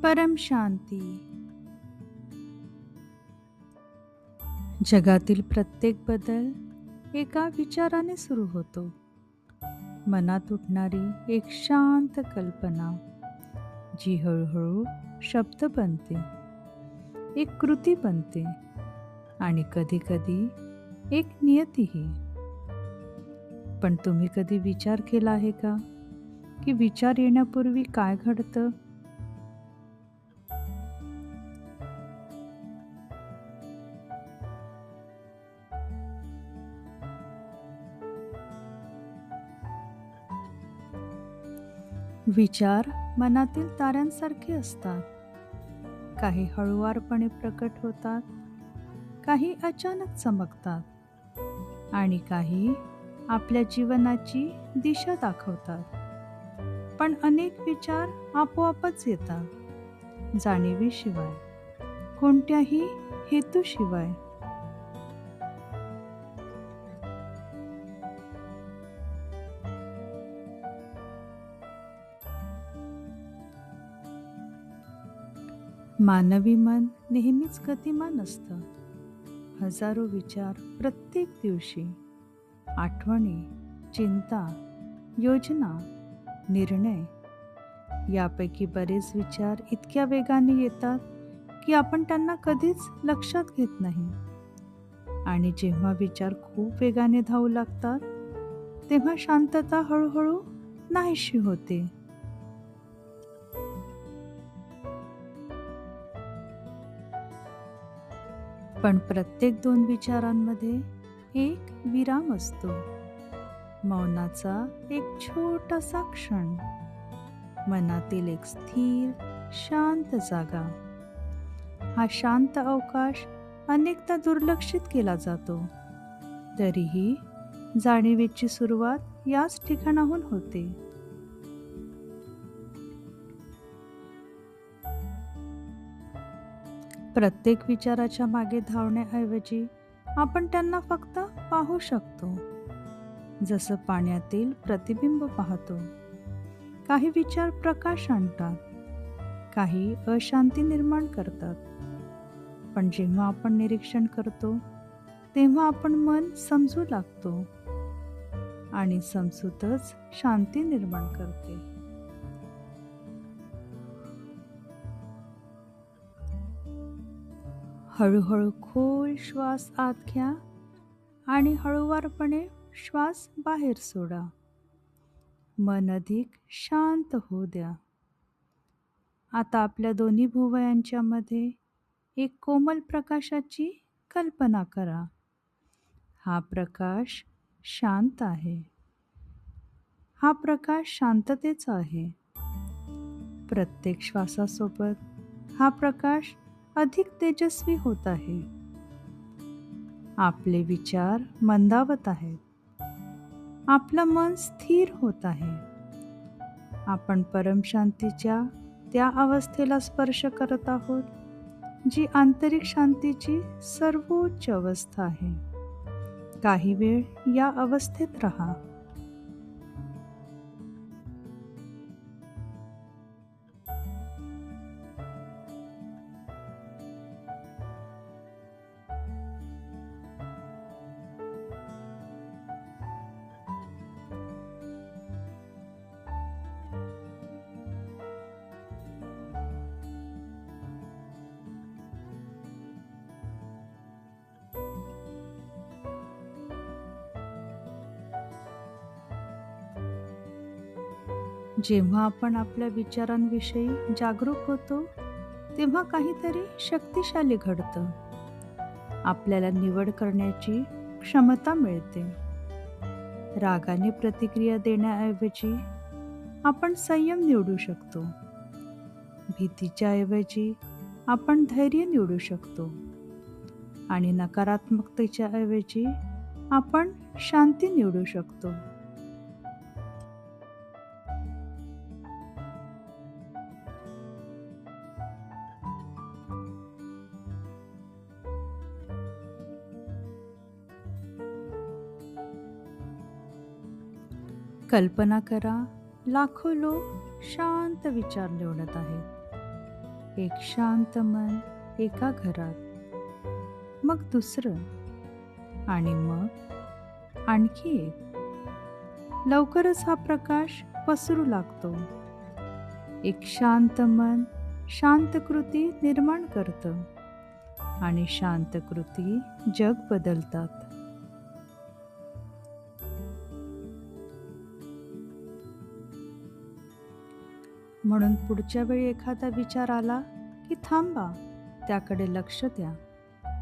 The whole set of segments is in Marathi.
परम शांती. जगातील प्रत्येक बदल एका विचाराने सुरू होतो. मनात उठणारी एक शांत कल्पना, जी हळूहळू शब्द बनते, एक कृती बनते आणि कधी-कधी एक नियतीही. पण तुम्ही कधी विचार केला आहे का, की विचार येण्यापूर्वी काय घडतं? विचार मनातील ताऱ्यांसारखे असतात. काही हळुवारपणे प्रकट होतात, काही अचानक चमकतात आणि काही आपल्या जीवनाची दिशा दाखवतात. पण अनेक विचार आपोआपच येतात, जाणीवीशिवाय, कोणत्याही हेतूशिवाय. मानवी मन नेहमीच गतिमान असतं. हजारो विचार प्रत्येक दिवशी, आठवणी, चिंता, योजना, निर्णय. यापैकी बरेच विचार इतक्या वेगाने येतात की आपण त्यांना कधीच लक्षात घेत नाही. आणि जेव्हा विचार खूप वेगाने धावू लागतात, तेव्हा शांतता हळूहळू नाहीशी होते. पण प्रत्येक दोन विचारांमध्ये एक विराम असतो, मौनाचा एक छोटासा क्षण, मनातील एक स्थिर शांत जागा. हा शांत अवकाश अनेकदा दुर्लक्षित केला जातो, तरीही जाणीवेची सुरुवात याच ठिकाणाहून होते. प्रत्येक विचाराच्या मागे धावण्याऐवजी आपण त्यांना फक्त पाहू शकतो, जसं पाण्यातील प्रतिबिंब पाहतो. काही विचार प्रकाश आणतात, काही अशांती निर्माण करतात. पण जेव्हा आपण निरीक्षण करतो, तेव्हा आपण मन समजू लागतो आणि समजूतच शांती निर्माण करते. हळूहळू खोल श्वास आत घ्या आणि हळूवारपणे श्वास बाहेर सोडा. मन अधिक शांत होऊ द्या. आता आपल्या दोन्ही भुवयांच्या मध्ये एक कोमल प्रकाशाची कल्पना करा. हा प्रकाश शांत आहे. हा प्रकाश शांततेचा आहे. प्रत्येक श्वासासोबत हा प्रकाश अधिक तेजस्वी होत आहे. आपले विचार मंदावत आहेत. आपलं मन स्थिर होत आहे. आपण परमशांतीच्या त्या अवस्थेला स्पर्श करत आहोत, जी आंतरिक शांतीची सर्वोच्च अवस्था आहे. काही वेळ या अवस्थेत राहा. जेव्हा आपण आपल्या विचारांविषयी जागरूक होतो, तेव्हा काहीतरी शक्तिशाली घडतं. आपल्याला निवड करण्याची क्षमता मिळते. रागाने प्रतिक्रिया देण्याऐवजी आपण संयम निवडू शकतो. भीतीच्या ऐवजी आपण धैर्य निवडू शकतो. आणि नकारात्मकतेच्या ऐवजी आपण शांती निवडू शकतो. कल्पना करा, लाखो लोक शांत विचार निवडत आहेत. एक शांत मन एका घरात, मग दुसरं, आणि मग आणखी एक. लवकरच हा प्रकाश पसरू लागतो. एक शांत मन शांत कृती निर्माण करतं आणि शांत कृती जग बदलतात. म्हणून पुढच्या वेळी एखादा विचार आला की थांबा, त्याकडे लक्ष द्या.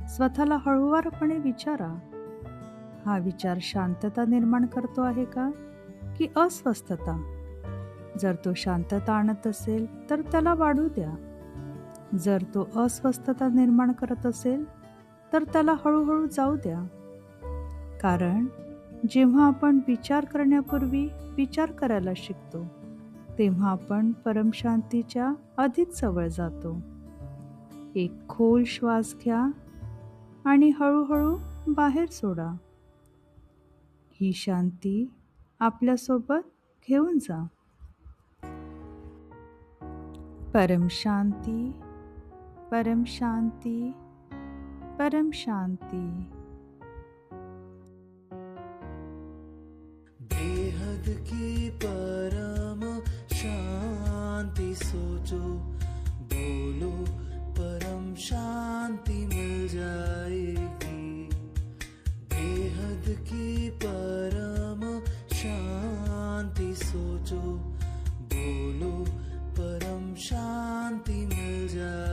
स्वतःला हळुवारपणे विचारा, हा विचार शांतता निर्माण करतो आहे का की अस्वस्थता? जर तो शांतता आणत असेल तर त्याला वाढू द्या. जर तो अस्वस्थता निर्माण करत असेल तर त्याला हळूहळू जाऊ द्या. कारण जेव्हा आपण विचार करण्यापूर्वी विचार करायला शिकतो, तेव्हा आपण परमशांतीच्या अधिक जवळ जातो. एक खोल श्वास घ्या आणि हळूहळू बाहेर सोडा. ही शांती आपल्यासोबत घेऊन जा. परम शांती, परम शांती, परम शांती. बेहद की परम शांति सोचो, बोलो परम शांति मिल जाएगी। बेहद की परम शांति सोचो, बोलो परम शांति मिल जाएगी।